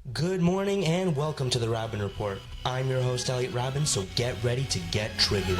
Good morning and welcome to the Raben Report. I'm your host, Elliott Raben, so get ready to get triggered.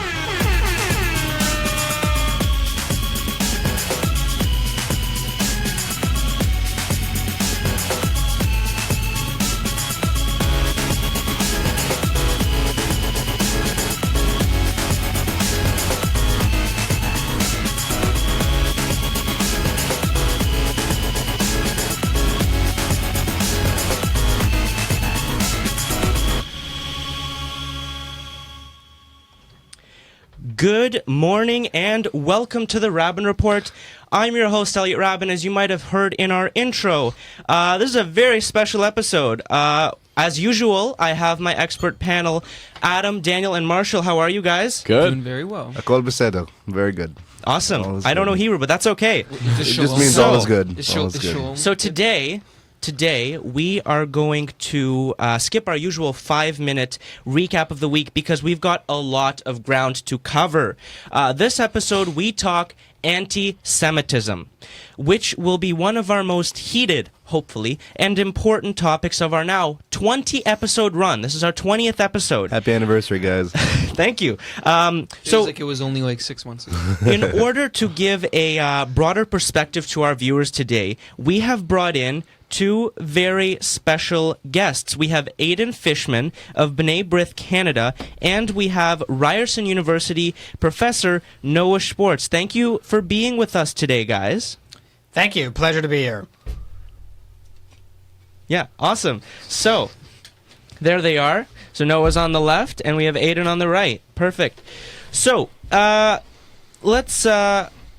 Good morning and welcome to the Raben Report. I'm your host, Elliott Raben, as you might have heard in our intro. This is a very special episode. As usual, I have my expert panel, Adam, Daniel, and Marshall. How are you guys? Good. Doing very well. Akol Besedo. Very good. Awesome. I don't know Hebrew, but that's okay. It just means all is good. All is good. So today we are going to skip our usual 5-minute recap of the week because we've got a lot of ground to cover. This episode, we talk anti-Semitism, which will be one of our most heated, hopefully, and important topics of our now 20-episode run. This is our 20th episode. Happy anniversary, guys. Thank you. Feels like it was only like 6 months ago. In order to give a broader perspective to our viewers today, we have brought in two very special guests. We have Aidan Fishman of Brith, Canada, and we have Ryerson University Professor Noah Schwartz. Thank you for being with us today, guys. Thank you. Pleasure to be here. Yeah, awesome. So, there they are. So Noah's on the left, and we have Aidan on the right. Perfect. So, let's...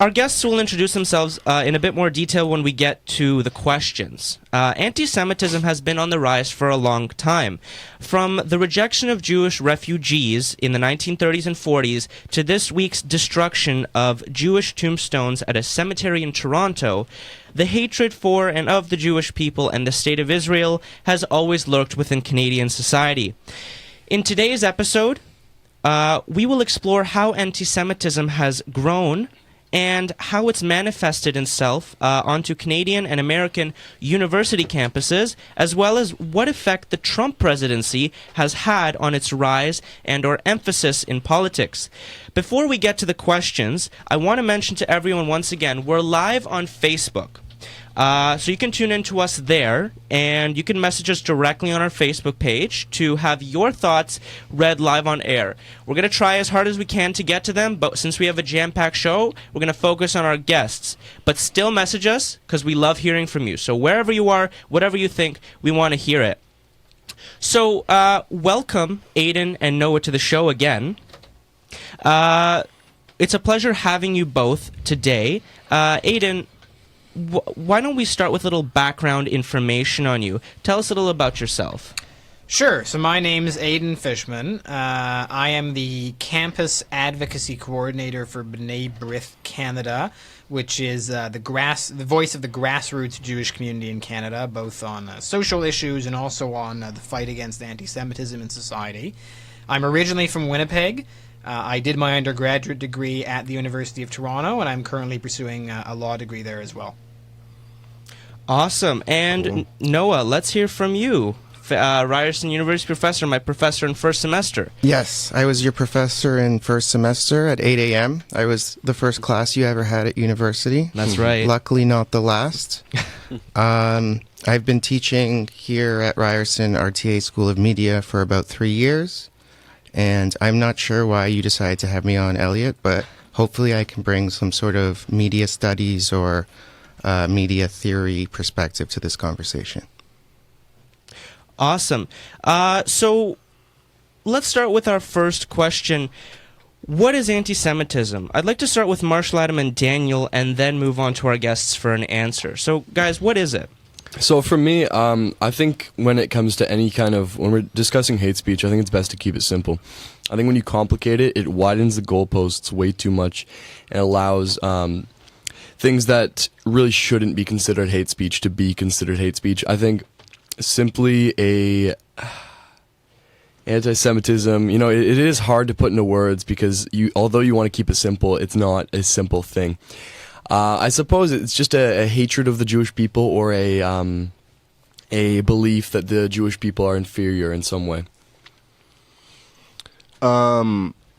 Our guests will introduce themselves in a bit more detail when we get to the questions. Anti-Semitism has been on the rise for a long time. From the rejection of Jewish refugees in the 1930s and 40s to this week's destruction of Jewish tombstones at a cemetery in Toronto, the hatred for and of the Jewish people and the State of Israel has always lurked within Canadian society. In today's episode, we will explore how anti-Semitism has grown and how it's manifested itself onto Canadian and American university campuses, as well as what effect the Trump presidency has had on its rise and or emphasis in politics. Before we get to the questions, I want to mention to everyone once again, we're live on Facebook. So you can tune in to us there, and you can message us directly on our Facebook page to have your thoughts read live on air. We're going to try as hard as we can to get to them, but since we have a jam-packed show, we're going to focus on our guests. But still message us, because we love hearing from you. So wherever you are, whatever you think, we want to hear it. So welcome, Aidan and Noah, to the show again. It's a pleasure having you both today. Aidan, why don't we start with a little background information on you? Tell us a little about yourself. Sure. So my name is Aidan Fishman. I am the Campus Advocacy Coordinator for B'nai Brith Canada, which is the voice of the grassroots Jewish community in Canada, both on social issues and also on the fight against anti-Semitism in society. I'm originally from Winnipeg. I did my undergraduate degree at the University of Toronto, and I'm currently pursuing a law degree there as well. Awesome. And cool. Noah, let's hear from you. Ryerson University professor, my professor in first semester. Yes, I was your professor in first semester at 8 a.m. I was the first class you ever had at university. That's right. Luckily not the last. I've been teaching here at Ryerson RTA School of Media for about 3 years. And I'm not sure why you decided to have me on, Elliott, but hopefully I can bring some sort of media studies or media theory perspective to this conversation. Awesome. So let's start with our first question. What is anti-Semitism? I'd like to start with Marshall, Adam, and Daniel, and then move on to our guests for an answer. So, guys, what is it? So for me, I think when it comes to when we're discussing hate speech, I think it's best to keep it simple. I think when you complicate it, it widens the goalposts way too much and allows things that really shouldn't be considered hate speech to be considered hate speech. I think simply anti-Semitism, it is hard to put into words because although you want to keep it simple, it's not a simple thing. I suppose it's just a hatred of the Jewish people or a belief that the Jewish people are inferior in some way?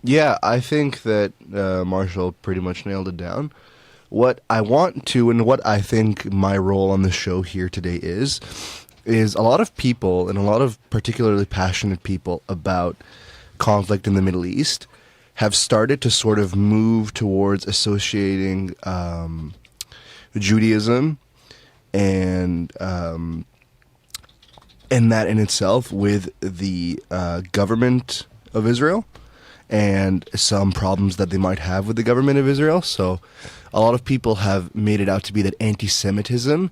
Yeah, I think that Marshall pretty much nailed it down. What I want to, and what I think my role on the show here today is a lot of people, and a lot of particularly passionate people about conflict in the Middle East, have started to sort of move towards associating Judaism and that in itself with the government of Israel and some problems that they might have with the government of Israel. So a lot of people have made it out to be that anti-Semitism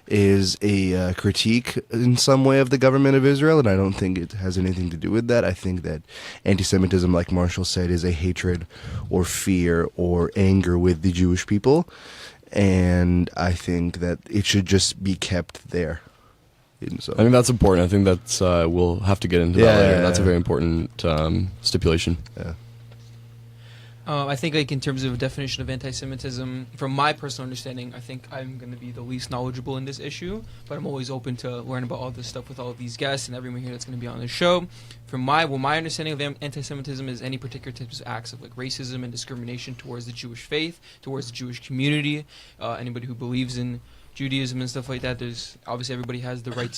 is a critique in some way of the government of Israel, and I don't think it has anything to do with that. I think that anti-Semitism, like Marshall said, is a hatred or fear or anger with the Jewish people, and I think that it should just be kept there. So. I think that's important. I think that's we'll have to get into that later. That's a very important stipulation. Yeah. I think, like, in terms of definition of anti-Semitism, from my personal understanding, I think I'm going to be the least knowledgeable in this issue, but I'm always open to learn about all this stuff with all of these guests and everyone here that's going to be on the show. From my understanding of anti-Semitism is any particular types of acts of, like, racism and discrimination towards the Jewish faith, towards the Jewish community, anybody who believes in Judaism and stuff like that. There's obviously everybody has the right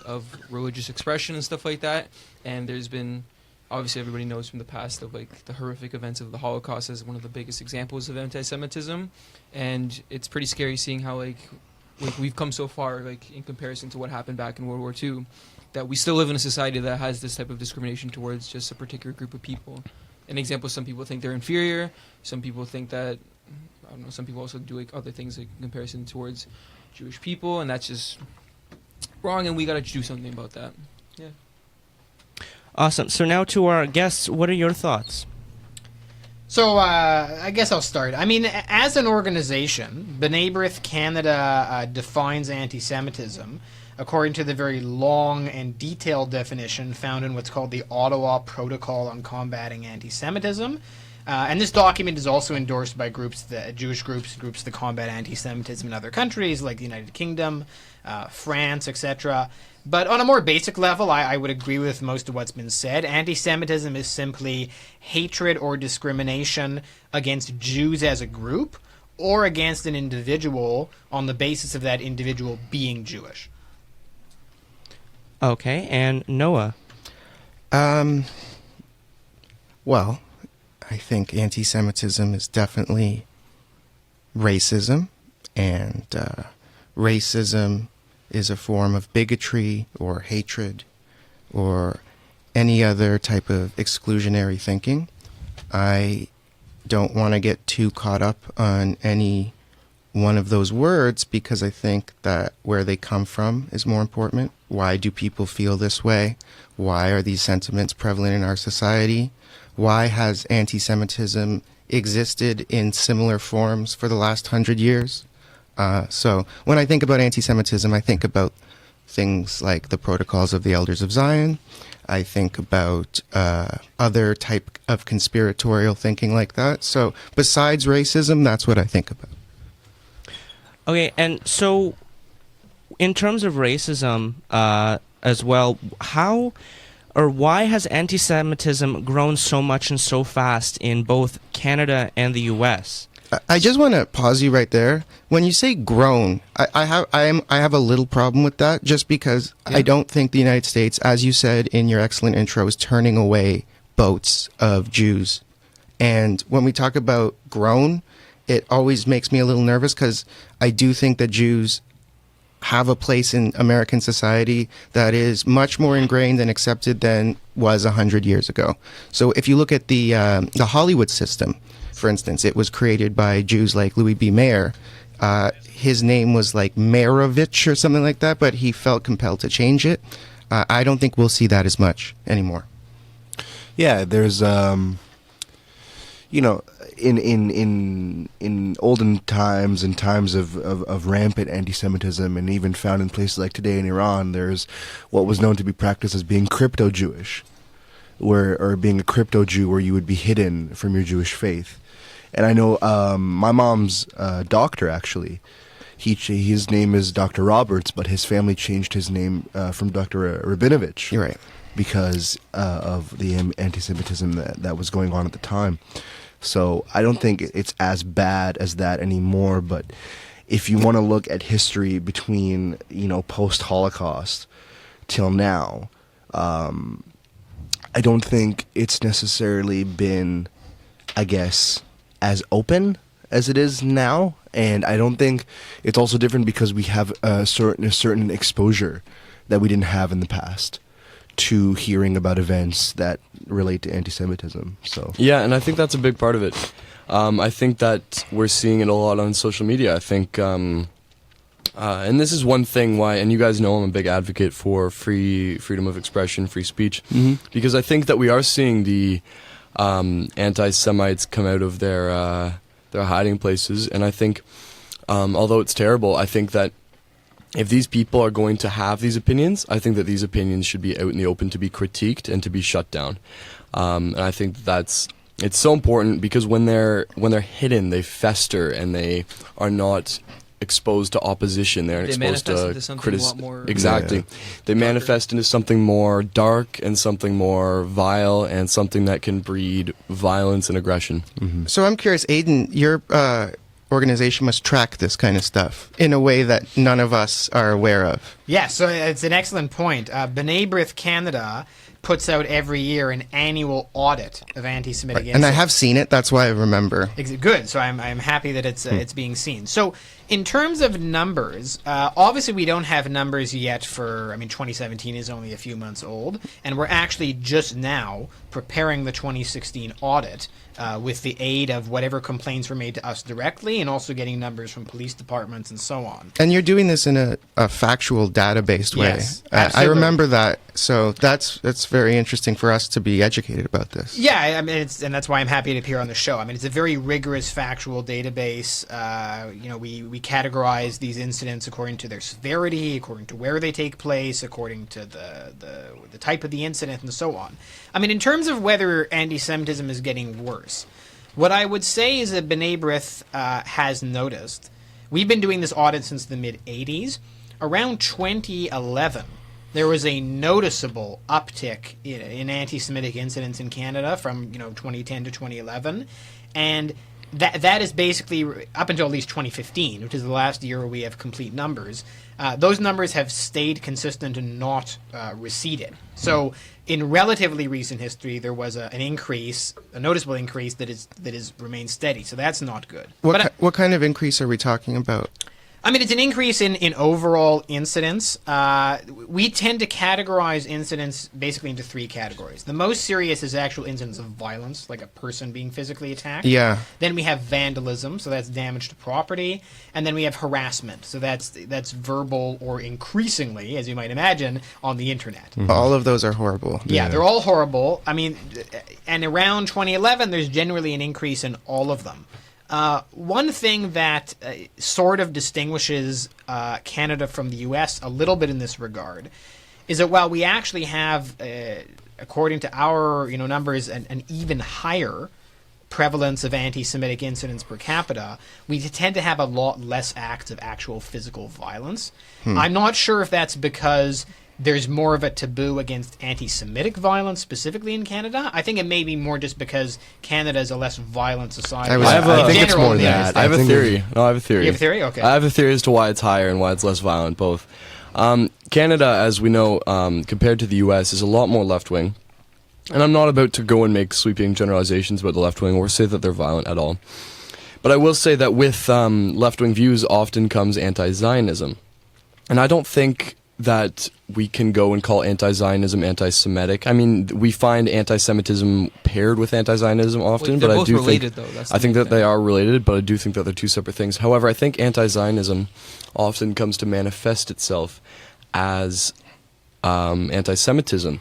of religious expression and stuff like that, and there's been obviously everybody knows from the past of, like, the horrific events of the Holocaust as one of the biggest examples of anti-Semitism, and it's pretty scary seeing how like we've come so far, like, in comparison to what happened back in World War II, that we still live in a society that has this type of discrimination towards just a particular group of people. An example, some people think they're inferior, some people think that, I don't know, some people also do, like, other things, like, in comparison towards Jewish people, and that's just wrong, and we got to do something about that. Yeah. Awesome. So now to our guests, what are your thoughts? So I guess I'll start. I mean, as an organization, B'nai Brith Canada defines anti-Semitism according to the very long and detailed definition found in what's called the Ottawa Protocol on Combating Anti-Semitism. And this document is also endorsed by Jewish groups that combat anti-Semitism in other countries like the United Kingdom, France, etc. But on a more basic level, I would agree with most of what's been said. Anti-Semitism is simply hatred or discrimination against Jews as a group or against an individual on the basis of that individual being Jewish. Okay, and Noah? Well, I think anti-Semitism is definitely racism, and racism is a form of bigotry or hatred or any other type of exclusionary thinking. I don't want to get too caught up on any one of those words because I think that where they come from is more important. Why do people feel this way? Why are these sentiments prevalent in our society? Why has anti-Semitism existed in similar forms for the last 100 years? So when I think about anti-Semitism, I think about things like the Protocols of the Elders of Zion. I think about other type of conspiratorial thinking like that. So besides racism, that's what I think about. Okay, and so in terms of racism as well, how or why has anti-Semitism grown so much and so fast in both Canada and the U.S.? I just want to pause you right there. When you say grown, I have a little problem with that, just because I don't think the United States, as you said in your excellent intro, is turning away boats of Jews. And when we talk about grown, it always makes me a little nervous because I do think that Jews have a place in American society that is much more ingrained and accepted than was 100 years ago. So if you look at the Hollywood system, for instance, it was created by Jews like Louis B. Mayer. His name was like Meyerowitz or something like that, but he felt compelled to change it. I don't think we'll see that as much anymore. Yeah, there's in olden times, in times of rampant anti-Semitism, and even found in places like today in Iran, there's what was known to be practiced as being crypto-Jewish, or being a crypto-Jew, where you would be hidden from your Jewish faith. And I know my mom's doctor, actually, his name is Dr. Roberts, but his family changed his name from Dr. Rabinovich. You're right. Because of the anti-Semitism that was going on at the time. So I don't think it's as bad as that anymore, but if you want to look at history between, post-Holocaust till now, I don't think it's necessarily been, I guess, as open as it is now, and I don't think it's also different because we have a certain exposure that we didn't have in the past to hearing about events that relate to anti-Semitism. So Yeah, and I think that's a big part of it. I think that we're seeing it a lot on social media. I think, and this is one thing why, and you guys know I'm a big advocate for freedom of expression, free speech, because I think that we are seeing the anti-Semites come out of their hiding places, and I think, although it's terrible, I think that if these people are going to have these opinions, I think that these opinions should be out in the open to be critiqued and to be shut down. And I think it's so important because when they're hidden, they fester and they are not exposed to opposition. They're They exposed manifest to into something a lot more exactly. They manifest into something more dark and something more vile and something that can breed violence and aggression. So I'm curious, Aidan, your organization must track this kind of stuff in a way that none of us are aware of. Yeah, so it's an excellent point. B'nai Brith Canada puts out every year an annual audit of anti-Semitic And I incidents. have seen it, that's why I remember. Good. So I'm happy that it's being seen. So in terms of numbers, obviously we don't have numbers yet for. 2017 is only a few months old, and we're actually just now preparing the 2016 audit with the aid of whatever complaints were made to us directly, and also getting numbers from police departments and so on. And you're doing this in a factual, data-based way. Yes, I absolutely. remember that. So that's very interesting for us to be educated about this. Yeah, and that's why I'm happy to appear on the show. It's a very rigorous factual database. We categorize these incidents according to their severity, according to where they take place, according to the type of the incident, and so on. In terms of whether anti-Semitism is getting worse, what I would say is that B'nai Brith has noticed. We've been doing this audit since the mid-'80s. Around 2011, there was a noticeable uptick in anti-Semitic incidents in Canada from 2010 to 2011, and that is basically up until at least 2015, which is the last year where we have complete numbers. Those numbers have stayed consistent and not receded. So in relatively recent history, there was a noticeable increase that is remained steady. So that's not good. What kind of increase are we talking about? It's an increase in overall incidents. We tend to categorize incidents basically into three categories. The most serious is actual incidents of violence, like a person being physically attacked. Yeah. Then we have vandalism, so that's damage to property. And then we have harassment, so that's verbal or increasingly, as you might imagine, on the internet. All of those are horrible. Yeah, they're all horrible. And around 2011, there's generally an increase in all of them. One thing that sort of distinguishes Canada from the U.S. a little bit in this regard is that while we actually have, according to our numbers, an even higher prevalence of anti-Semitic incidents per capita, we tend to have a lot less acts of actual physical violence. I'm not sure if that's because there's more of a taboo against anti-Semitic violence specifically in Canada. I think it may be more just because Canada is a less violent society. I think it's more that. I have a theory. No, I have a theory. You have a theory? Okay. I have a theory as to why it's higher and why it's less violent, both. Canada, as we know, compared to the U.S., is a lot more left-wing. And I'm not about to go and make sweeping generalizations about the left-wing or say that they're violent at all. But I will say that with left-wing views often comes anti-Zionism. And I don't think that we can go and call anti-Zionism anti-Semitic. We find anti-Semitism paired with anti-Zionism often, They're but both I do related, think though. I think that they are related, but I do think that they're two separate things. However, I think anti-Zionism often comes to manifest itself as anti-Semitism.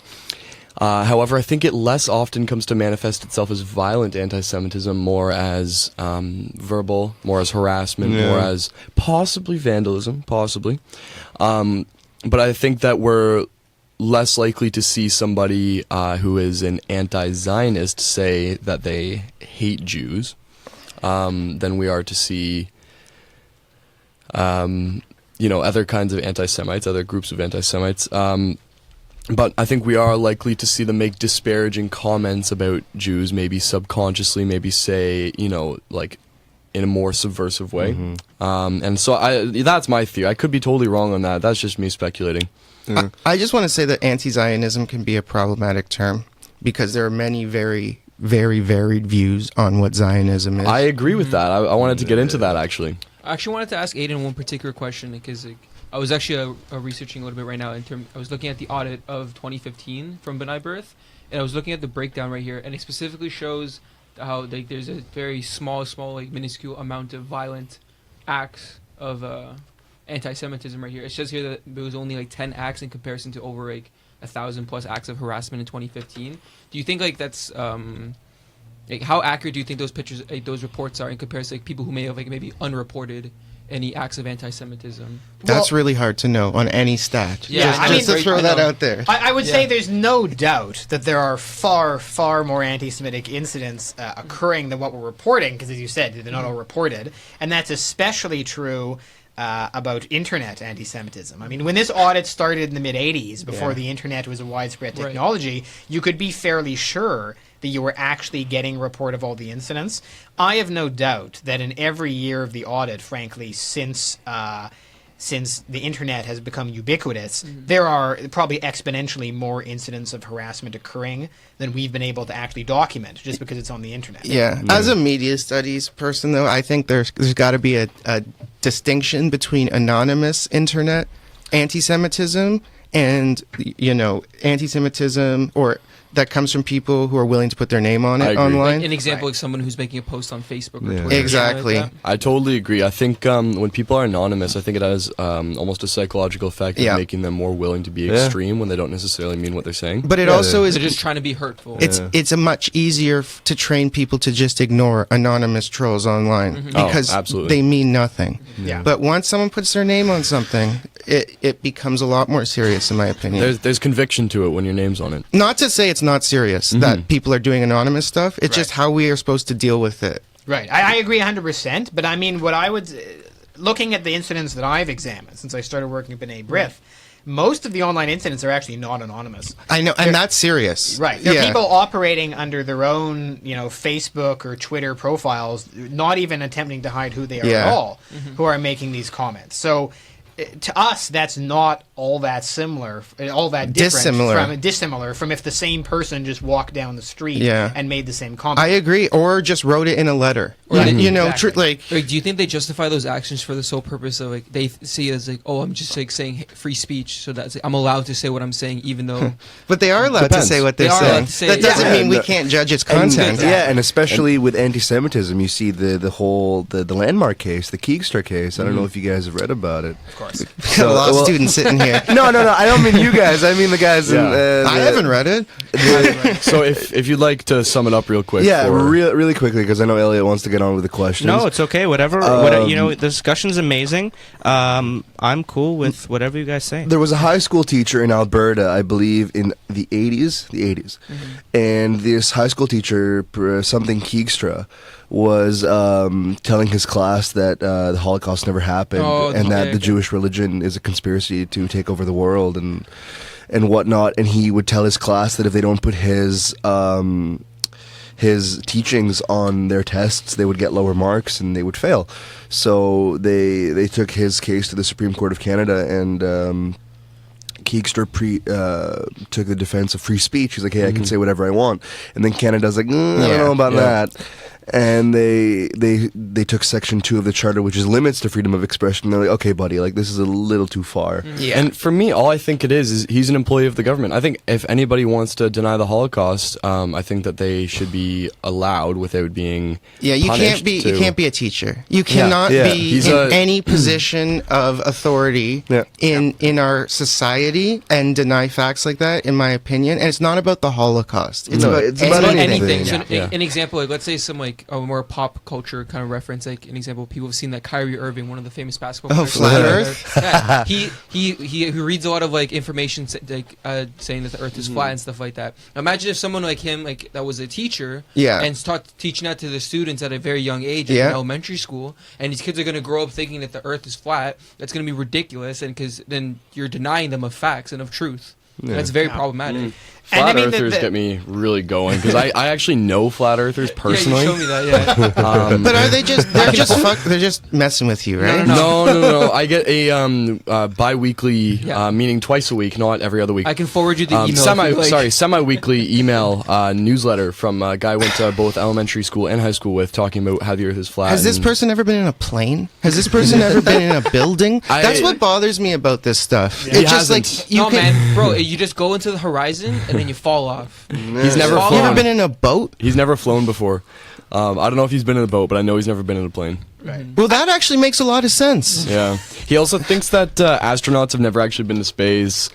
However, I think it less often comes to manifest itself as violent anti-Semitism, more as verbal, more as harassment, more as possibly vandalism, possibly. But I think that we're less likely to see somebody who is an anti-Zionist say that they hate Jews than we are to see other kinds of anti-Semites, other groups of anti-Semites. But I think we are likely to see them make disparaging comments about Jews, maybe subconsciously, maybe say, like in a more subversive way. And so that's my theory. I could be totally wrong on that. That's just me speculating. I just want to say that anti-Zionism can be a problematic term because there are many very, very varied views on what Zionism is. I agree with that. I wanted to get into that, actually. I actually wanted to ask Aidan one particular question because I was actually researching a little bit right now. I was looking at the audit of 2015 from B'nai Brith, and I was looking at the breakdown right here, and it specifically shows how there's a very small, like minuscule amount of violent acts of anti-Semitism right here. It says here that there was only like 10 acts in comparison to over like 1,000+ acts of harassment in 2015. Do you think like that's how accurate do you think those pictures, those reports are in comparison to like, people who may have like maybe unreported any acts of anti-Semitism? That's really hard to know on any stat. Yeah, just to throw that out there. I would say there's no doubt that there are far, far more anti-Semitic incidents occurring than what we're reporting, because as you said, they're not all reported. And that's especially true about internet anti-Semitism. I mean, when this audit started in the mid-'80s, before the internet was a widespread technology, you could be fairly sure that you were actually getting a report of all the incidents. I have no doubt that in every year of the audit, frankly, since the internet has become ubiquitous, there are probably exponentially more incidents of harassment occurring than we've been able to actually document, just because it's on the internet. Yeah. As a media studies person, though, I think there's got to be a distinction between anonymous internet anti-Semitism and, anti-Semitism or that comes from people who are willing to put their name on it online. An example, like someone who's making a post on Facebook or Twitter. Exactly. Like I totally agree. I think when people are anonymous, I think it has almost a psychological effect of making them more willing to be extreme when they don't necessarily mean what they're saying. But it also is... They're just trying to be hurtful. It's a much easier to train people to just ignore anonymous trolls online because they mean nothing. Yeah. But once someone puts their name on something, it becomes a lot more serious, in my opinion. There's conviction to it when your name's on it. Not to say it's not serious that people are doing anonymous stuff. It's just how we are supposed to deal with it. Right. I agree 100%. But I mean, what I would... looking at the incidents that I've examined since I started working at B'nai Brith, most of the online incidents are actually not anonymous. I know, and that's serious. Right. There are people operating under their own, Facebook or Twitter profiles, not even attempting to hide who they are at all, who are making these comments. So... to us, that's not all that similar, all that different dissimilar from if the same person just walked down the street and made the same comment. I agree, or just wrote it in a letter. Exactly. Do you think they justify those actions for the sole purpose of like they see it as like, oh, I'm just like saying free speech, so that's I'm allowed to say what I'm saying, even though. But they are allowed to say what they're saying. That doesn't mean we can't judge its content. And especially with anti-Semitism, you see the whole the landmark case, the Keegstar case. I don't know if you guys have read about it. Of course. A lot of students sitting here. No. I don't mean you guys. I mean the guys. I haven't read it. So if you'd like to sum it up real quick. Really quickly, because I know Elliott wants to get on with the questions. No, it's okay. Whatever. The discussion's amazing. I'm cool with whatever you guys say. There was a high school teacher in Alberta, I believe, in the 80s, and this high school teacher, something Keegstra, was telling his class that the Holocaust never happened and that the Jewish religion is a conspiracy to take over the world and whatnot. And he would tell his class that if they don't put his teachings on their tests, they would get lower marks and they would fail. So they took his case to the Supreme Court of Canada, and Keegstar took the defense of free speech. He's like, hey, I can say whatever I want. And then Canada's like, I don't know about that. And they took Section 2 of the Charter, which is limits to freedom of expression. They're like, okay, buddy, like this is a little too far. Yeah. And for me, all I think it is he's an employee of the government. I think if anybody wants to deny the Holocaust, I think that they should be allowed without being you punished. You can't be a teacher. You cannot be in any position of authority in our society and deny facts like that, in my opinion. And it's not about the Holocaust. It's about anything. anything. So an example, like let's say some like like a more pop culture kind of reference, like an example, people have seen that Kyrie Irving, one of the famous basketball players, Flat Earth? yeah, he reads a lot of like information saying that the Earth is flat and stuff like that. Now, imagine if someone like him, like that was a teacher, and start teaching that to the students at a very young age in elementary school, and these kids are going to grow up thinking that the Earth is flat. That's going to be ridiculous, and because then you're denying them of facts and of truth. That's very problematic. Flat earthers get me really going because I actually know flat earthers personally. Yeah, you showed me that. Yeah. But are they just they're just messing with you, right? No. I get a bi-weekly, meaning twice a week, not every other week. I can forward you the email. Semi-weekly email newsletter from a guy I went to both elementary school and high school with, talking about how the Earth is flat. Has this person ever been in a plane? Has this person ever been in a building? That's what bothers me about this stuff. Yeah. It's just like man, bro, you just go into the horizon and then you fall off. He's never flown. You ever been in a boat? He's never flown before. I don't know if he's been in a boat, but I know he's never been in a plane. Right. Well, that actually makes a lot of sense. Yeah. He also thinks that astronauts have never actually been to space.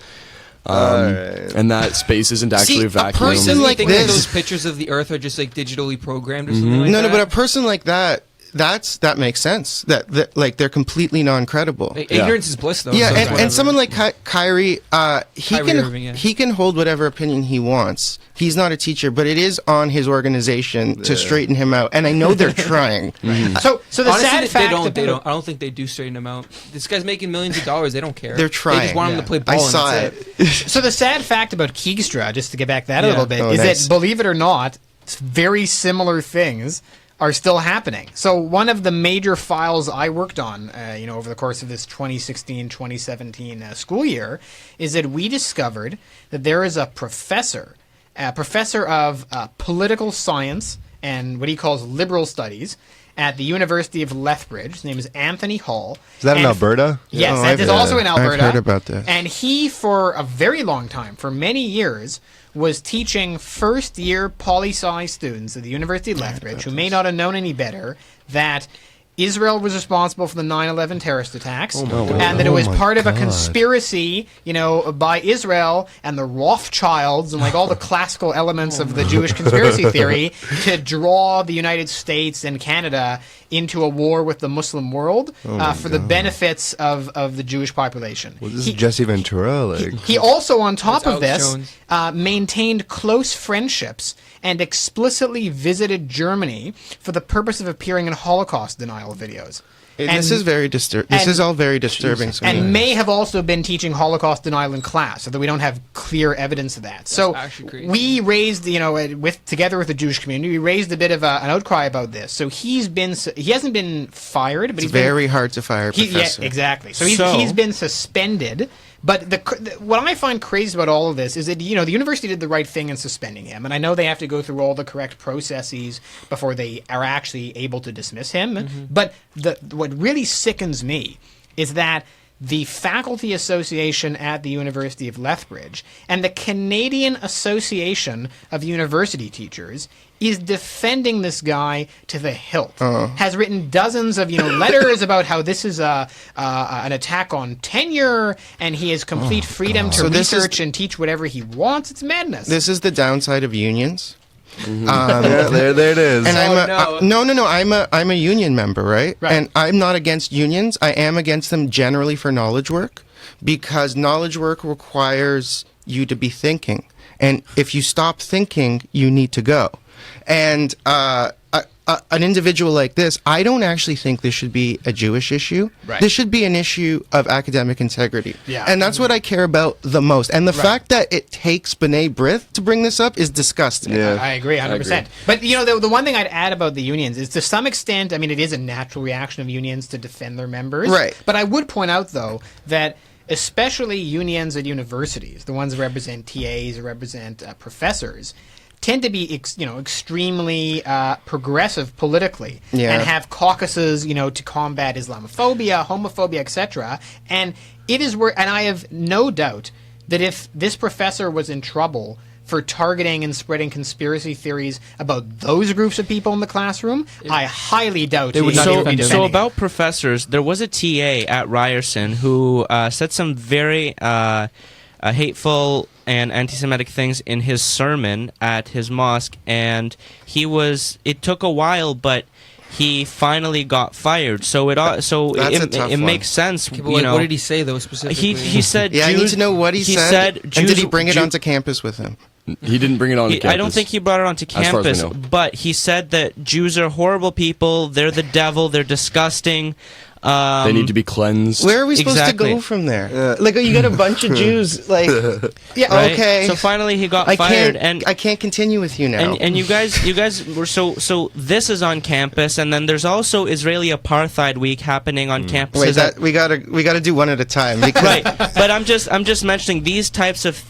And that space isn't actually a vacuum. A person like this, those pictures of the Earth are just like digitally programmed or something like that? No, but a person like that, that makes sense. That like they're completely non-credible. Ignorance is bliss, though. Yeah, so and someone like Kyrie, Irving, he can hold whatever opinion he wants. He's not a teacher, but it is on his organization to straighten him out, and I know they're trying. So the honestly, sad fact they don't. I don't think they do straighten him out. This guy's making millions of dollars. They don't care. They're trying. They just want him to play ball. I saw it. So the sad fact about Keegstra, just to get back that a little bit, is nice. that, believe it or not, very similar things are still happening. So one of the major files I worked on, over the course of this 2016-2017 school year, is that we discovered that there is a professor of political science and what he calls liberal studies at the University of Lethbridge. His name is Anthony Hall. Is that in Alberta? Yes, that is also in Alberta. I've heard about this. And he, for a very long time, for many years, was teaching first-year poli-sci students at the University of Lethbridge, who may not have known any better, that Israel was responsible for the 9/11 terrorist attacks, and that it was part of a conspiracy, by Israel and the Rothschilds and like all the classical elements of the Jewish conspiracy theory to draw the United States and Canada into a war with the Muslim world for the benefits of the Jewish population. Well, this is Jesse Ventura. He also, on top of Alex this, maintained close friendships and explicitly visited Germany for the purpose of appearing in Holocaust denial videos. This is very disturbing. This is all very disturbing. And may have also been teaching Holocaust denial in class, although we don't have clear evidence of that. That's so actually crazy. We raised, together with the Jewish community, we raised a bit of an outcry about this. So he hasn't been fired, but it's very hard to fire a professor. Yeah, exactly. So he's been suspended. But what I find crazy about all of this is that, the university did the right thing in suspending him. And I know they have to go through all the correct processes before they are actually able to dismiss him. Mm-hmm. But what really sickens me is that the Faculty Association at the University of Lethbridge and the Canadian Association of University Teachers is defending this guy to the hilt. Has written dozens of letters about how this is an attack on tenure, and he has complete freedom to research and teach whatever he wants. It's madness. This is the downside of unions. There it is. And I'm a union member, right? And I'm not against unions. I am against them generally for knowledge work, because knowledge work requires you to be thinking, and if you stop thinking, you need to go. And an individual like this, I don't actually think this should be a Jewish issue. Right. This should be an issue of academic integrity. Yeah. And that's what I care about the most. And the fact that it takes B'nai Brith to bring this up is disgusting. Yeah. I agree 100%. But, the one thing I'd add about the unions is, to some extent, it is a natural reaction of unions to defend their members. Right. But I would point out, though, that especially unions at universities, the ones that represent TAs or represent professors, tend to be, extremely progressive politically, and have caucuses, to combat Islamophobia, homophobia, etc. And and I have no doubt that if this professor was in trouble for targeting and spreading conspiracy theories about those groups of people in the classroom, I highly doubt he would not even be defending. So about professors, there was a TA at Ryerson who said some very hateful and anti-Semitic things in his sermon at his mosque, and it took a while, but he finally got fired. So That's a tough it one. makes sense. Okay, but what did he say though specifically? He said Yeah, I need Jews, to know what he said. And did he bring it onto campus with him? He didn't bring it on campus. I don't think he brought it onto As far as we campus, know. but he said that Jews are horrible people. They're the devil. They're disgusting. They need to be cleansed. Where are we supposed Exactly. to go from there? Like, you got a bunch of Jews, like, yeah, right? okay. So finally, he got I fired, I can't continue with you now. and you guys were so this is on campus, and then there's also Israeli Apartheid Week happening on campuses. Wait, we gotta do one at a time. Because Right, but I'm just mentioning these types of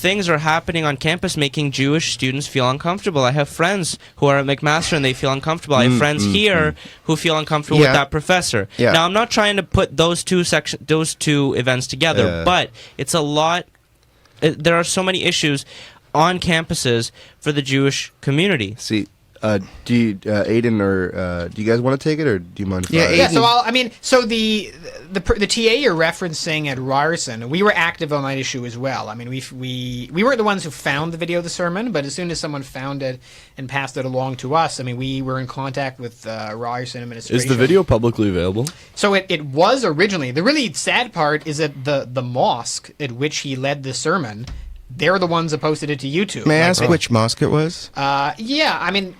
things are happening on campus, making Jewish students feel uncomfortable. I have friends who are at McMaster and they feel uncomfortable. I have friends here who feel uncomfortable with Yeah. that professor. Yeah. Now I'm not trying to put those two events together, Yeah. but it's a lot. There are so many issues on campuses for the Jewish community. See, do you, Aidan or do you guys want to take it, or do you mind? If Yeah, I, Yeah, so the TA you're referencing at Ryerson, we were active on that issue as well. I mean, we weren't the ones who found the video of the sermon, but as soon as someone found it and passed it along to us, I mean, we were in contact with Ryerson administration. Is the video publicly available? So it was originally. The really sad part is that the mosque at which he led the sermon, they're the ones that posted it to YouTube. may I Like, ask which mosque it was? yeah, I mean,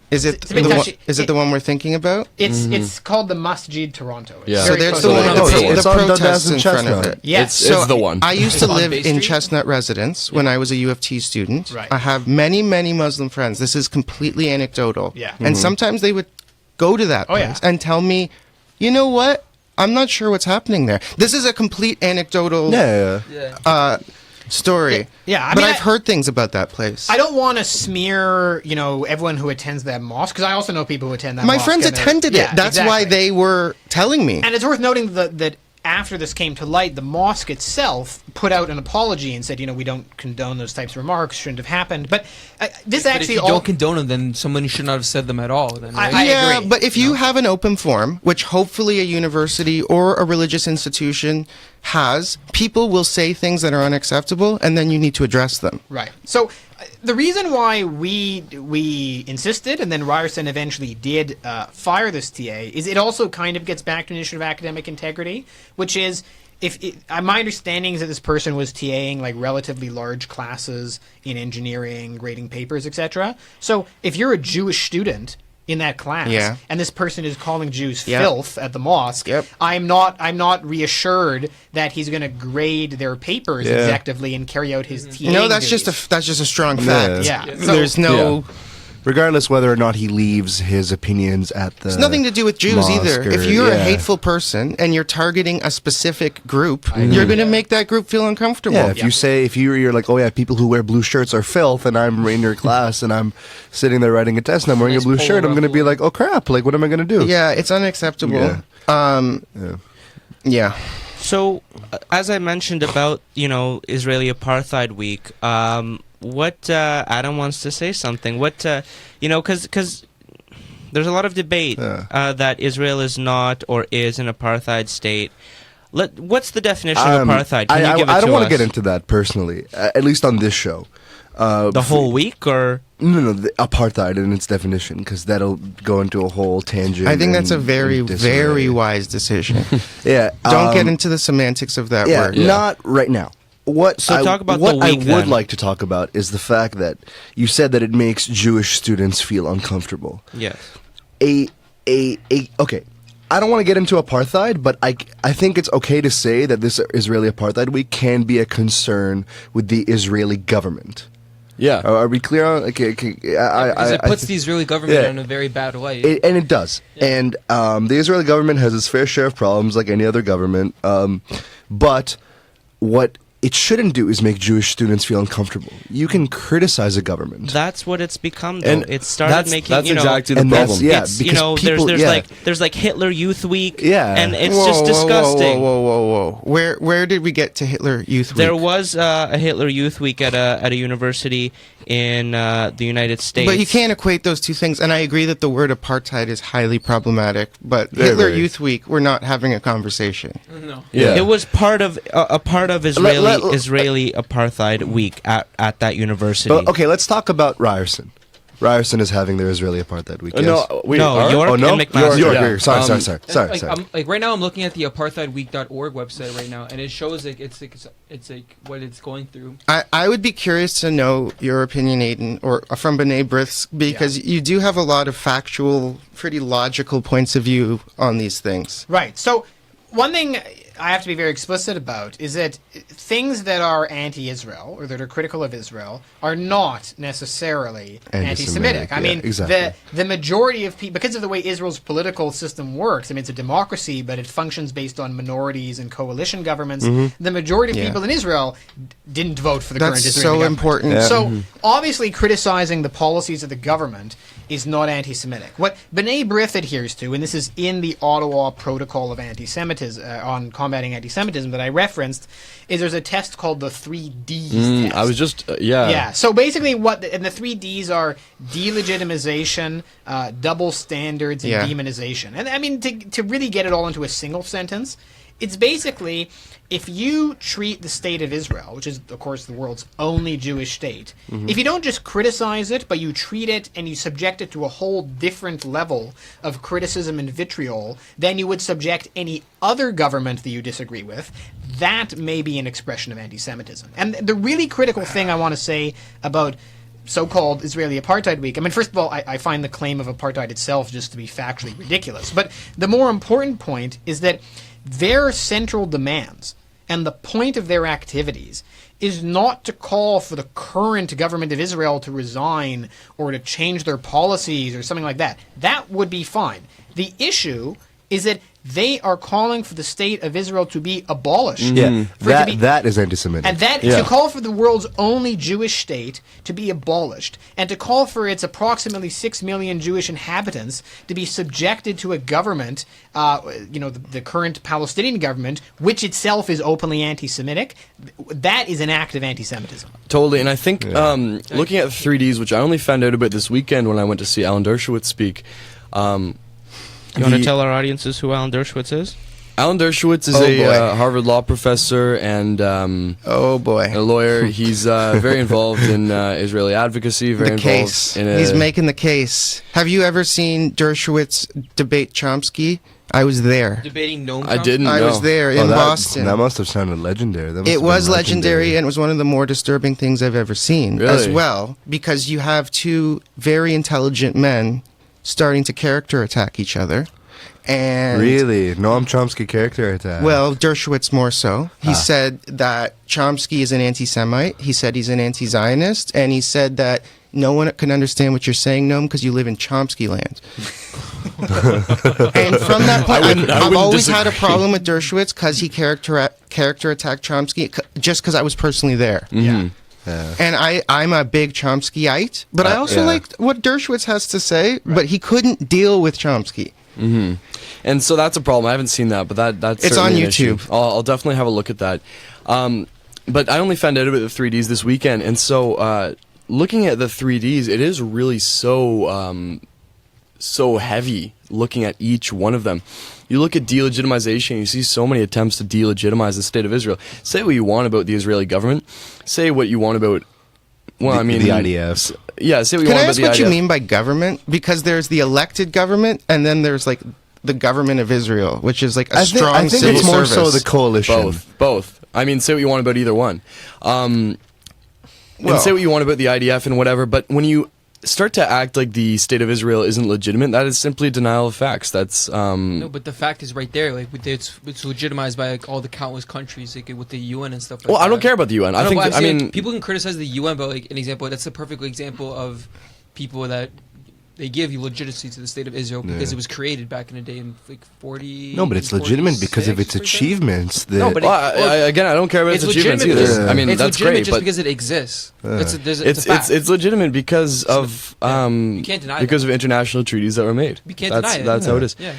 Is it it's a bit the one, touchy. is it the one we're thinking about? it's called the Masjid Toronto. It's Yeah. So very there's close the to one. the- It's the on Dundas protests and in front of Chestnut. it. Yes. It's the one. I used to On live Bay in Street? Chestnut Residence when I was a U of T student. Right. I have many, many Muslim friends. This is completely anecdotal. Yeah. And sometimes they would go to that Oh, yeah. place and tell me, you know what? I'm not sure what's happening there. This is a complete anecdotal yeah. story. Yeah, I but mean, I've heard things about that place. I don't want to smear, everyone who attends that mosque, because I also know people who attend that My mosque. friends and attended yeah, it. That's why exactly. they were telling me. And it's worth noting that after this came to light, the mosque itself put out an apology and said, we don't condone those types of remarks, shouldn't have happened. But this But actually if you don't condone them, then someone should not have said them at all. Then, right? I yeah, agree. but if you have an open forum, which hopefully a university or a religious institution has, people will say things that are unacceptable, and then you need to address them. Right. So the reason why we insisted, and then Ryerson eventually did fire this TA, is it also kind of gets back to an issue of academic integrity, which is my understanding is that this person was TAing like relatively large classes in engineering, grading papers, etc. So if you're a Jewish student in that class, Yeah. and this person is calling Jews Yep. filth at the mosque, Yep. I'm not reassured that he's going to grade their papers Yeah. objectively and carry out his TAing No, that's just duties. that's just a strong fact. Yeah. There's no. Regardless whether or not he leaves his opinions at the. It's nothing to do with Jews mosque either. or- If you're a yeah. hateful person and you're targeting a specific group, you're going to make that group feel uncomfortable. Yeah, if you're like, oh yeah, people who wear blue shirts are filth, and I'm in your class and I'm sitting there writing a test and I'm wearing Nice a blue polo shirt, I'm going to be ruffle. like, oh crap, like what am I going to do? Yeah, it's unacceptable. Yeah. Yeah. So, as I mentioned about Israeli Apartheid Week, what Adam wants to say something. What because there's a lot of debate that Israel is not or is an apartheid state. What's the definition of apartheid? Can you give it I don't to want us? to get into that personally, at least on this show. The whole week, or No, the apartheid and its definition, because that'll go into a whole tangent. I think that's a and- very, and disarray. very wise decision. Yeah. Don't get into the semantics of that Yeah, word. not right now. So talk about what the week, I would then. like to talk about is the fact that you said that it makes Jewish students feel uncomfortable. yes, Okay. I don't want to get into apartheid, but I think it's okay to say that this Israeli Apartheid Week can be a concern with the Israeli government. Yeah. Are we clear on? Okay, Because it puts the Israeli government yeah. in a very bad light. And it does. And the Israeli government has its fair share of problems, like any other government. But what it shouldn't do is make Jewish students feel uncomfortable. You can criticize a government. that's what it's become. Though And it started that's making exactly the and that's- problem. yeah, it's, because people- there's like Hitler Youth Week, Yeah. and it's Whoa, just whoa, disgusting. Whoa. Where did we get to Hitler Youth Week? There was a Hitler Youth Week at a university in the United States. But you can't equate those two things, and I agree that the word apartheid is highly problematic, but Very, Hitler very. Youth Week, we're not having a conversation. No. Yeah. It was part of Israeli let- Israeli apartheid week at that university. But, okay, let's talk about Ryerson. Ryerson is having their Israeli apartheid week. Yes? No, wait, No, are? York Oh no, and McMaster. York. Yeah. Sorry. Like right now, I'm looking at the apartheidweek.org website right now, and it shows like it's like what it's going through. I would be curious to know your opinion, Aidan, or from B'nai Brith, because you do have a lot of factual, pretty logical points of view on these things. Right. So one thing I have to be very explicit about is that things that are anti-Israel or that are critical of Israel are not necessarily anti-Semitic. I mean, exactly. the majority of people, because of the way Israel's political system works, I mean, it's a democracy, but it functions based on minorities and coalition governments. The majority of people in Israel didn't vote for the current That's Israeli so government. important. Yeah. So obviously criticizing the policies of the government is not anti-Semitic. What B'nai Brith adheres to, and this is in the Ottawa Protocol of Anti-Semitism, on combating anti-Semitism that I referenced, is there's a test called the 3Ds test. I was just Yeah. So basically, and the 3Ds are delegitimization, double standards, and Yeah. demonization. And I mean, to really get it all into a single sentence, it's basically if you treat the state of Israel, which is of course the world's only Jewish state, if you don't just criticize it, but you treat it and you subject it to a whole different level of criticism and vitriol than you would subject any other government that you disagree with, that may be an expression of anti-Semitism. And the really critical thing I want to say about so-called Israeli Apartheid Week, I mean, first of all, I find the claim of apartheid itself just to be factually ridiculous. But the more important point is that their central demands and the point of their activities is not to call for the current government of Israel to resign or to change their policies or something like that. That would be fine. The issue is that they are calling for the state of Israel to be abolished. Yeah, For it to be- that is anti-Semitic. And that to call for the world's only Jewish state to be abolished, and to call for its approximately 6 million Jewish inhabitants to be subjected to a government, the current Palestinian government, which itself is openly anti-Semitic, that is an act of anti-Semitism. Totally, and I think looking at 3Ds, which I only found out about this weekend when I went to see Alan Dershowitz speak. You want to tell our audiences who Alan Dershowitz is? Alan Dershowitz is boy. Harvard law professor and Oh boy. a lawyer. He's very involved in Israeli advocacy. Very The involved case. in He's making the case. Have you ever seen Dershowitz debate Chomsky? I was there. Debating Noam I Chomsky? didn't I know. was there in Boston. That must have sounded legendary. That must It have was been legendary, and it was one of the more disturbing things I've ever seen as Really? well, because you have two very intelligent men starting to character attack each other. And Really? Noam Chomsky character attack. well, Dershowitz more so. He said that Chomsky is an anti-Semite. He said he's an anti-Zionist, and he said that no one can understand what you're saying, Noam, because you live in Chomsky land. And from that point, I I've wouldn't always had a disagree. problem with Dershowitz because he character attacked Chomsky just because I was personally there. Mhm. And I'm a big Chomskyite, but I also yeah. liked what Dershowitz has to say, but he couldn't deal with Chomsky. And so that's a problem. I haven't seen that, but that's It's certainly on an issue. YouTube. I'll definitely have a look at that. But I only found out about the 3Ds this weekend, and so looking at the 3Ds, it is really so heavy looking at each one of them. You look at delegitimization, you see so many attempts to delegitimize the state of Israel. Say what you want about the Israeli government. Say what you want about, well, I mean... the IDF. Yeah, say what you Can I want ask about what the you IDF. mean by government? Because there's the elected government, and then there's like the government of Israel, which is like a strong I think civil it's more service. so the coalition. Both. I mean, say what you want about either one. And say what you want about the IDF and whatever, but when you start to act like the state of Israel isn't legitimate, that is simply denial of facts. That's No, but the fact is right there. Like it's legitimized by like all the countless countries, like with the UN and stuff. Like well, I don't that. care about the UN. I No, think but I'm I saying, mean like, people can criticize the UN, but like an example, that's a perfect example of people that they give you legitimacy to the state of Israel because it was created back in the day in like 40. No, but it's legitimate because of its 46, achievements. That, No, but again, I don't care about it's its achievements legitimate. either. Because, I mean, it's that's legitimate great, just but because it exists. It's a fact. it's legitimate because of You can't deny because of international treaties that were made. You can't that's deny it. That's how it is. Yeah.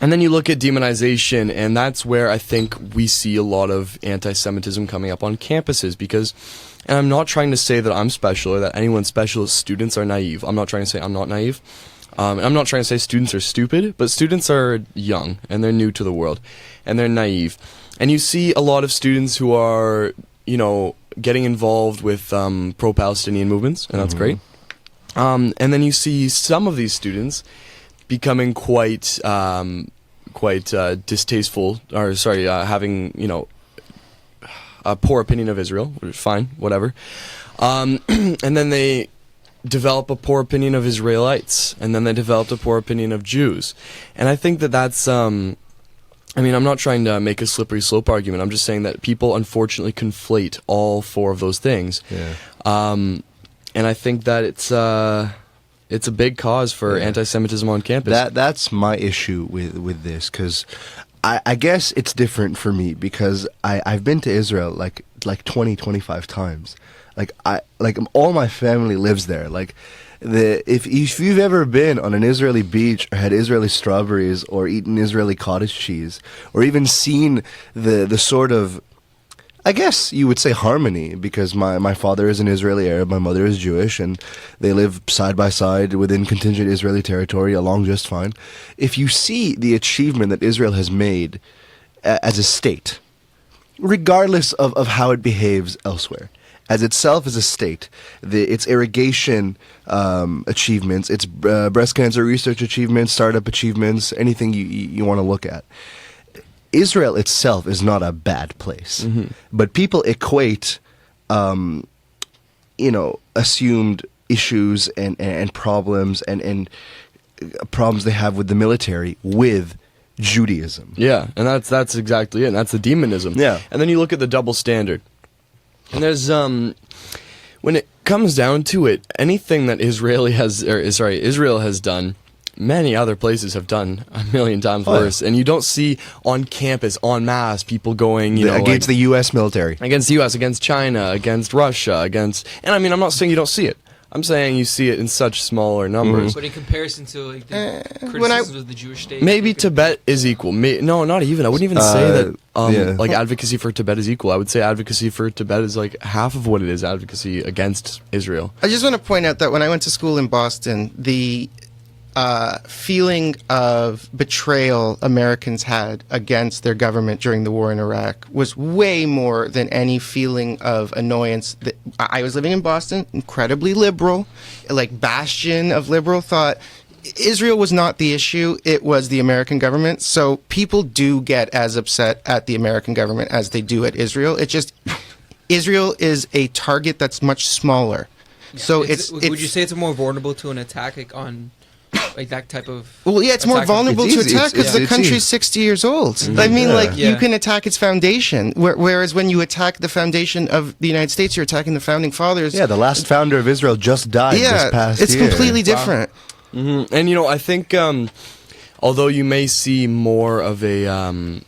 And then you look at demonization, and that's where I think we see a lot of anti-Semitism coming up on campuses because, and I'm not trying to say that I'm special or that anyone's special, students are naive. I'm not trying to say I'm not naive. And I'm not trying to say students are stupid, but students are young, and they're new to the world, and they're naive. And you see a lot of students who are, you know, getting involved with pro-Palestinian movements, and that's great. And then you see some of these students becoming quite distasteful, or having, you know, a poor opinion of Israel, which is fine, whatever. And then they develop a poor opinion of Israelites, and then they developed a poor opinion of Jews. And I think that that's, I mean, I'm not trying to make a slippery slope argument. I'm just saying that people unfortunately conflate all four of those things. Yeah. And I think that it's a big cause for anti-Semitism on campus. That's my issue with this, because I guess it's different for me because I've been to Israel like 20, 25 times. Like all my family lives there. Like if you've ever been on an Israeli beach or had Israeli strawberries or eaten Israeli cottage cheese or even seen the sort of, I guess you would say, harmony, because my father is an Israeli Arab, my mother is Jewish, and they live side by side within contingent Israeli territory along just fine. If you see the achievement that Israel has made as a state, regardless of how it behaves elsewhere, as itself as a state, its irrigation achievements, its breast cancer research achievements, startup achievements, anything you want to look at, Israel itself is not a bad place, but people equate, assumed issues and problems and problems they have with the military with Judaism. Yeah, and that's exactly it. And that's the demonism. Yeah, and then you look at the double standard, and there's when it comes down to it, anything that Israel has done, many other places have done a million times worse, and you don't see on campus, en masse, people going, against the U.S. military, against the U.S., against China, against Russia, and I mean, I'm not saying you don't see it. I'm saying you see it in such smaller numbers. But in comparison to like the criticisms of the Jewish state, maybe Tibet is equal. No, not even. I wouldn't even say that. Like advocacy for Tibet is equal. I would say advocacy for Tibet is like half of what it is advocacy against Israel. I just want to point out that when I went to school in Boston, the feeling of betrayal Americans had against their government during the war in Iraq was way more than any feeling of annoyance. I was living in Boston, incredibly liberal, like bastion of liberal thought. Israel was not the issue, it was the American government. So people do get as upset at the American government as they do at Israel. It's just, Israel is a target that's much smaller. Yeah. So would you say it's more vulnerable to an attack on like that type of? Well, yeah, it's more vulnerable to attack because the country's 60 years old. I mean, you can attack its foundation, whereas when you attack the foundation of the United States, you're attacking the founding fathers. Yeah, the last founder of Israel just died this past year. It's completely different. And I think although you may see more of a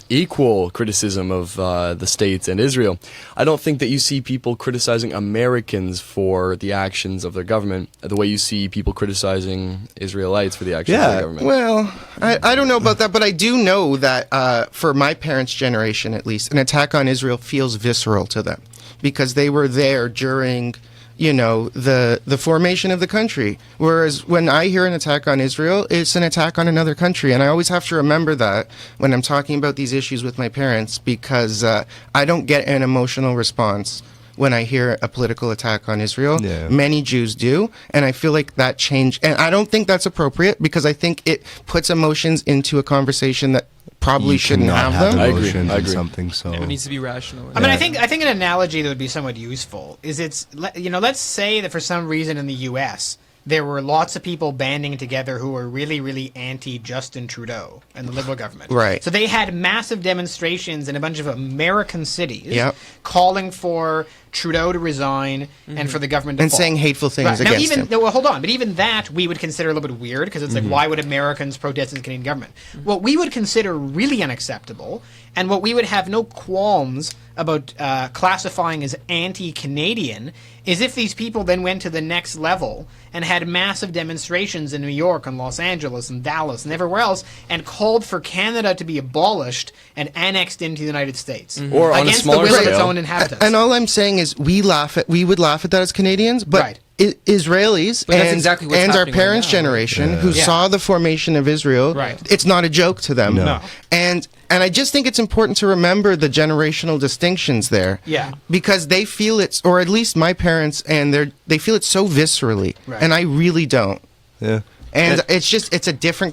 equal criticism of the states and Israel, I don't think that you see people criticizing Americans for the actions of their government the way you see people criticizing Israelites for the actions of their government. Well, I don't know about that, but I do know that for my parents' generation at least, an attack on Israel feels visceral to them because they were there during the formation of the country. Whereas when I hear an attack on Israel, it's an attack on another country. And I always have to remember that when I'm talking about these issues with my parents, because I don't get an emotional response when I hear a political attack on Israel. Yeah. Many Jews do. And I feel like that changed. And I don't think that's appropriate because I think it puts emotions into a conversation that probably shouldn't have them. I agree. Something so it needs to be rational. I mean, I think an analogy that would be somewhat useful is let's say that for some reason in the U.S. there were lots of people banding together who were really, really anti-Justin Trudeau and the Liberal government. Right. So they had massive demonstrations in a bunch of American cities calling for Trudeau to resign and for the government to And fall. saying hateful things Right. Now, against even him. well, hold on, but even that we would consider a little bit weird because it's like, why would Americans protest the Canadian government? What we would consider really unacceptable, and what we would have no qualms about classifying as anti-Canadian, is if these people then went to the next level and had massive demonstrations in New York and Los Angeles and Dallas and everywhere else and called for Canada to be abolished and annexed into the United States Or on a against the smaller will of its scale. own inhabitants. And all I'm saying is we would laugh at that as Canadians, but Right. Israelis But that's and, exactly what's and our happening right parents' now. generation who Yeah. saw the formation of Israel, Right. it's not a joke to them. No. And I just think it's important to remember the generational distinctions there. Yeah. Because they feel it's, or at least my parents, and they feel it so viscerally, Right. and I really don't. Yeah. And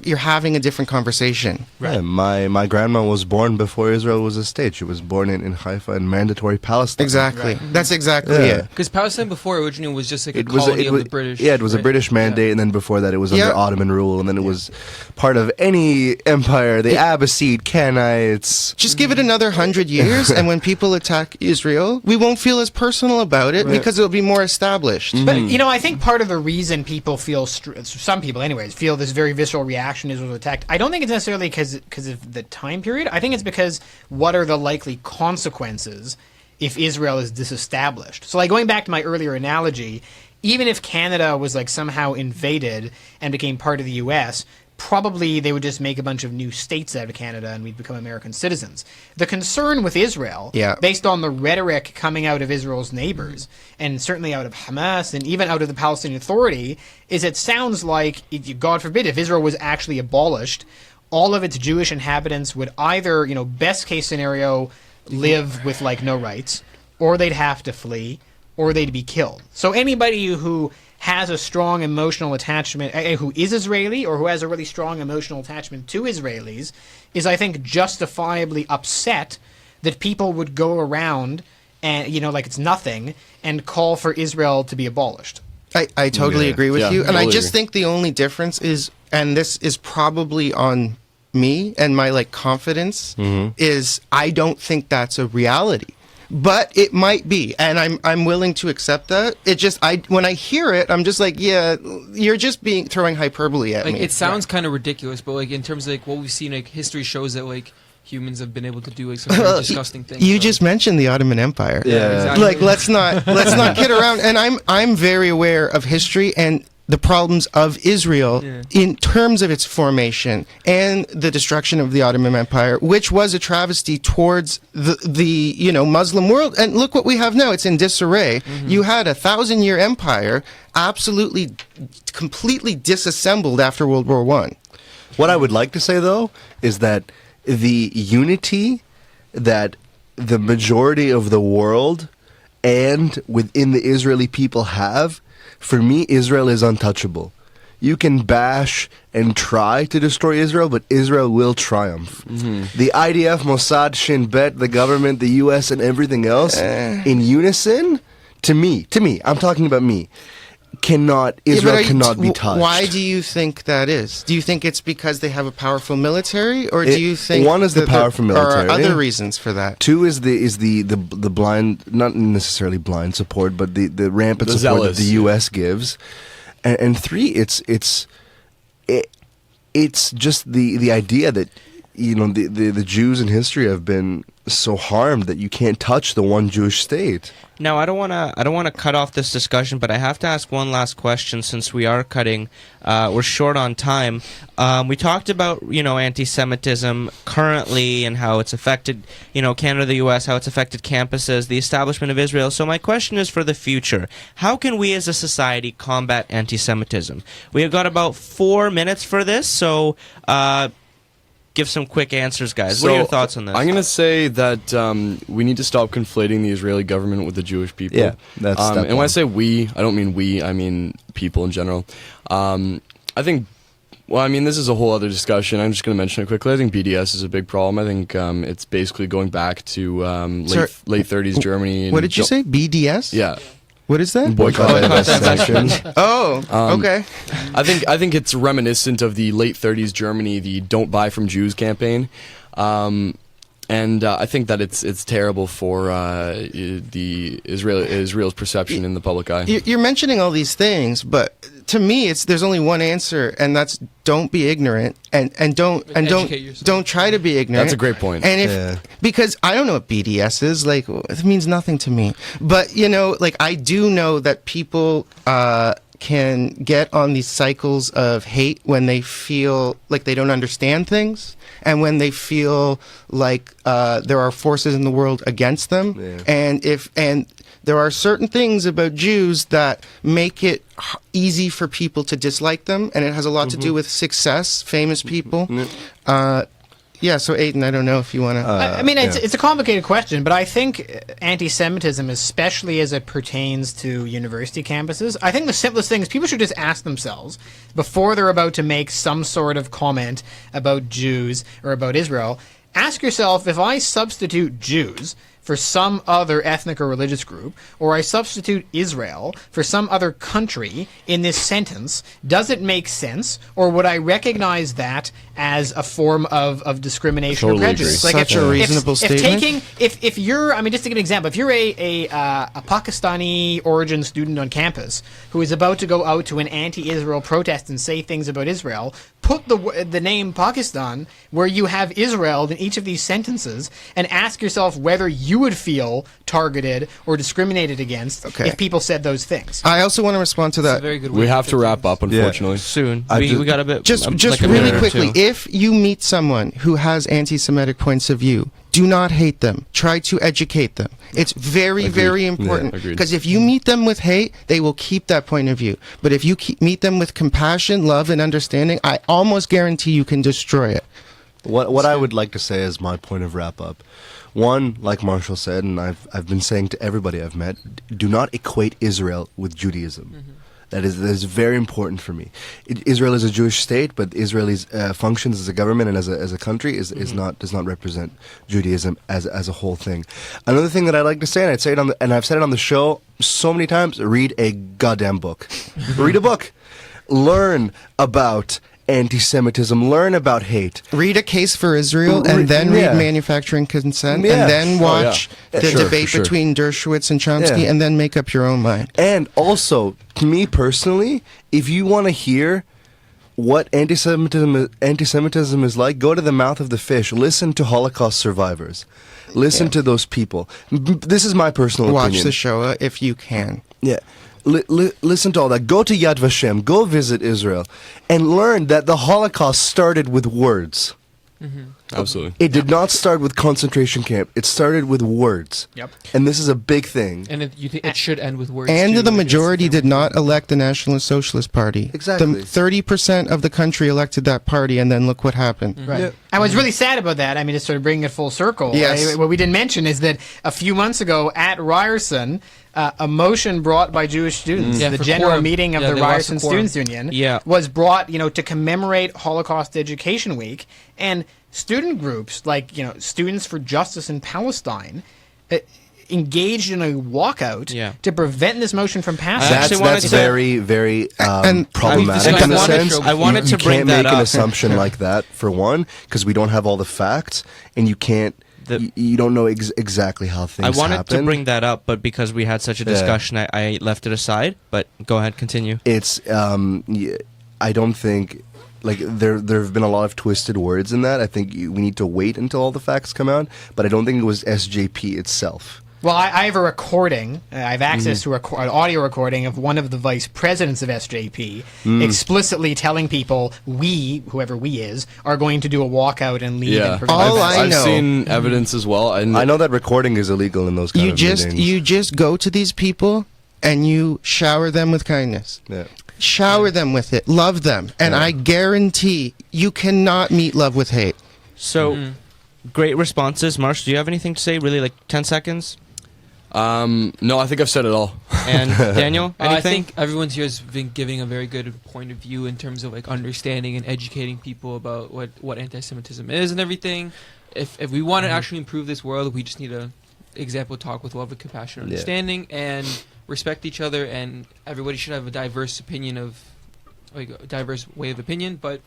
you're having a different conversation. Yeah, my grandma was born before Israel was a state. She was born in Haifa in mandatory Palestine. Exactly. That's exactly Yeah. it. Because Palestine before originally was just like a It was colony of the British. Yeah, it was a right? British mandate, and then before that, it was under Yeah. Ottoman rule, and then it was part of any empire. The Abbasid, Canaanites. Just give it another 100 years, and when people attack Israel, we won't feel as personal about it because it'll be more established. But I think part of the reason people feel, some people anyways, feel this very visceral reaction is was attacked. I don't think it's necessarily because of the time period. I think it's because what are the likely consequences if Israel is disestablished? So, like going back to my earlier analogy, even if Canada was like somehow invaded and became part of the U.S., probably they would just make a bunch of new states out of Canada and we'd become American citizens. The concern with Israel, based on the rhetoric coming out of Israel's neighbors, and certainly out of Hamas and even out of the Palestinian Authority, is it sounds like, God forbid, if Israel was actually abolished, all of its Jewish inhabitants would either, best case scenario, live with like no rights, or they'd have to flee, or they'd be killed. So anybody who has a strong emotional attachment, who is Israeli or who has a really strong emotional attachment to Israelis, is, I think, justifiably upset that people would go around and, like it's nothing, and call for Israel to be abolished. I totally agree with Yeah, you. And I totally just agree. think the only difference is, and this is probably on me and my confidence, is I don't think that's a reality. But it might be, and I'm willing to accept that. It just when I hear it, I'm just like, yeah, you're just throwing hyperbole at Like me. it sounds kind of ridiculous, but like in terms of like what we've seen, like history shows that like humans have been able to do like some very disgusting things. You so. just mentioned the Ottoman Empire. Yeah. exactly. Like let's not kid around. And I'm very aware of history and the problems of Israel in terms of its formation and the destruction of the Ottoman Empire, which was a travesty towards the Muslim world. And look what we have now. It's in disarray. You had a 1,000-year empire absolutely completely disassembled after World War I. What I would like to say, though, is that the unity that the majority of the world and within the Israeli people have, for me, Israel is untouchable. You can bash and try to destroy Israel, but Israel will triumph. The IDF, Mossad, Shin Bet, the government, the U.S., and everything else, in unison, to me, I'm talking about me, Israel cannot be touched. Why do you think that is? Do you think it's because they have a powerful military, or do you think one is the powerful military? Or are other reasons for that? Two is the blind, not necessarily blind support, but the rampant The support zealous, that the U.S. gives, and three, it's just the idea that the Jews in history have been so harmed that you can't touch the one Jewish state. Now, I don't want to cut off this discussion, but I have to ask one last question since we are cutting. We're short on time. We talked about anti-Semitism currently and how it's affected Canada, the U.S., how it's affected campuses, the establishment of Israel. So my question is for the future: how can we as a society combat anti-Semitism? We have got about 4 minutes for this, so. Give some quick answers, guys. What are your thoughts on this? I'm going to say that we need to stop conflating the Israeli government with the Jewish people. Yeah, that's step and when one. I say we, I don't mean we, I mean people in general. I think, this is a whole other discussion. I'm just going to mention it quickly. I think BDS is a big problem. I think it's basically going back to late 30s Germany. What did you say? BDS? Yeah. What is that? Boycott, divest, sanctions. sanctions. Oh, okay. I think it's reminiscent of the late 30s Germany, the "Don't Buy from Jews" campaign. And I think that it's terrible for the Israel's perception in the public eye. You're mentioning all these things, but to me, there's only one answer, and that's don't be ignorant, and don't try to be ignorant. That's a great point. And because I don't know what BDS is, like, it means nothing to me. But like, I do know that people can get on these cycles of hate when they feel like they don't understand things, and when they feel like there are forces in the world against them. And there are certain things about Jews that make it easy for people to dislike them, and it has a lot to do with success, famous people. So Aidan, I don't know if you want to... I mean, it's a complicated question, but I think anti-Semitism, especially as it pertains to university campuses, I think the simplest thing is people should just ask themselves, before they're about to make some sort of comment about Jews or about Israel, ask yourself, if I substitute Jews for some other ethnic or religious group, or I substitute Israel for some other country in this sentence, does it make sense, or would I recognize that as a form of discrimination or prejudice? Like such a reasonable statement. If you're, I mean, just to give an example, if you're a Pakistani origin student on campus who is about to go out to an anti-Israel protest and say things about Israel, put the name Pakistan where you have Israel in each of these sentences, and ask yourself whether you would feel targeted or discriminated against if people said those things. I also want to respond to that. Very good we have to wrap up, unfortunately. Soon. We got a bit... Just like a really minute or quickly, two. if you meet someone who has anti-Semitic points of view, do not hate them. Try to educate them. It's very, very important. Because if you meet them with hate, they will keep that point of view. But if you meet them with compassion, love, and understanding, I almost guarantee you can destroy it. What I would like to say as my point of wrap-up, one, like Marshall said, and I've been saying to everybody I've met, do not equate Israel with Judaism. That is very important for me. Israel is a Jewish state, but Israel's functions as a government and as a country does not represent Judaism as a whole thing. Another thing that I like to say, and I'd say it and I've said it on the show so many times: read a goddamn book. Read a book. Learn about anti-Semitism. Learn about hate. Read A Case for Israel, and then read Manufacturing Consent, and then watch the debate between Dershowitz and Chomsky, and then make up your own mind. And also, to me personally, if you want to hear what anti-Semitism is like, go to the mouth of the fish. Listen to Holocaust survivors. Listen to those people. This is my personal opinion. Watch the Shoah if you can. Yeah. Listen to all that. Go to Yad Vashem. Go visit Israel. And learn that the Holocaust started with words. Absolutely. It did not start with concentration camp. It started with words. Yep. And this is a big thing. And you think it should end with words. And too, the majority did not elect the Nationalist Socialist Party. Exactly. 30% of the country elected that party, and then look what happened. Right. Yeah. And what's really sad about that, I mean, just sort of bringing it full circle, Yes. what we didn't mention is that a few months ago at Ryerson, a motion brought by Jewish students, the for general quorum. meeting of the They lost Ryerson the quorum. Students Union, Yeah. was brought, to commemorate Holocaust Education Week, and student groups like, Students for Justice in Palestine engaged in a walkout to prevent this motion from passing. That's very, very problematic in a sense. I wanted to bring you can't that make an up. assumption like that, for one, because we don't have all the facts, and you can't. You don't know exactly how things happen. I wanted to bring that up, but because we had such a discussion, I left it aside. But go ahead, continue. It's I don't think there have been a lot of twisted words in that. I think we need to wait until all the facts come out. But I don't think it was SJP itself. Well, I have a recording. I have access to an audio recording of one of the vice presidents of SJP explicitly telling people whoever we is, are going to do a walkout and leave. Yeah, and I've seen evidence as well. I know that recording is illegal in those kind of meetings. You just go to these people and you shower them with kindness. Yeah. Shower them with it. Love them. And I guarantee you cannot meet love with hate. So, great responses. Marsh, do you have anything to say? Really, like 10 seconds? No, I think I've said it all. And Daniel, anything? I think everyone here has been giving a very good point of view in terms of understanding and educating people about what anti-Semitism is and everything. If we want to actually improve this world, we just need to talk with love and compassion and understanding and respect each other, and everybody should have a diverse opinion a diverse way of opinion, but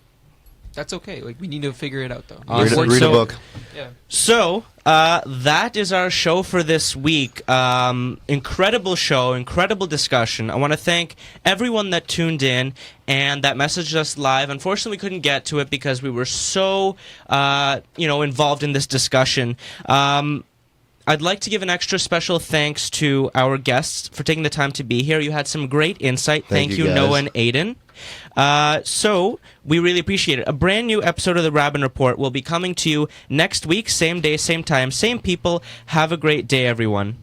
that's okay. Like, we need to figure it out, though. Awesome. Read a So- book. Yeah. So, that is our show for this week. Incredible show, incredible discussion. I want to thank everyone that tuned in and that messaged us live. Unfortunately, we couldn't get to it because we were so, involved in this discussion. I'd like to give an extra special thanks to our guests for taking the time to be here. You had some great insight. Thank Thank you, you, guys. Noah and Aidan. So we really appreciate it. A brand new episode of the Raben Report will be coming to you next week, same day, same time, same people. Have a great day, everyone.